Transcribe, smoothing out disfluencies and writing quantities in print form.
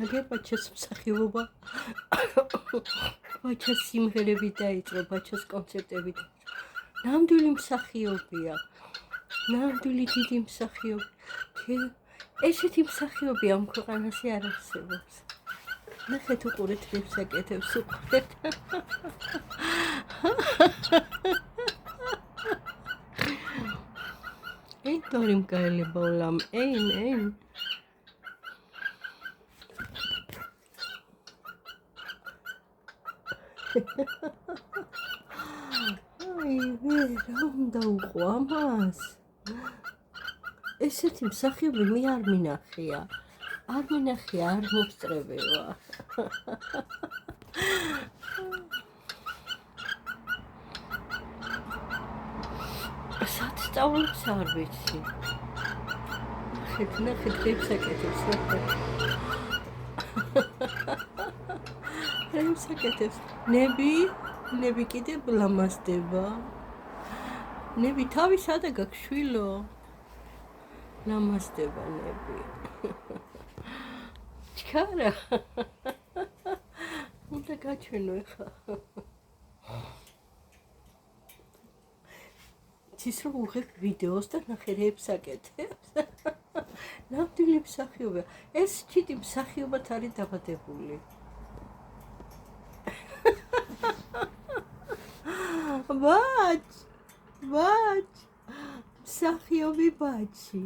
აგერ ბაჩას მსახიობა ბაჩას სიმღერები დაიწყო, ბაჩას კონცერტები დაიწყო. ნამდვილი მსახიობია, ნამდვილი დიდი მსახიობი. ესეთი მსახიობი ამ ქვეყანაში არ არსებობს. ნახეთ უყურეთ რებს აკეთებს უყურეთ. Ey, Dorim kaile bolam. Ein. Ay, რა უნდა უყო ამას? ესეთი მსახიობი მე არ მინახია. არ მოსწრებევა. სწავლობს არ ვიცი. ნახეთ რებს აკეთებს, რებს აკეთებს. ნები კიდევ ლამაზდება. ნები თავი სადა გაქვს შვილო? ლამაზდება ნები. ჩქარა. უნდა გაჩვენო ეხლა. ის რომ უღებ ვიდეოს და ნახე რებს აკეთებს. ნამდვილი მსახიობია. ეს ჩიტი მსახიობად არის დაბადებული. ბაჩ მსახიობი ბაჩი.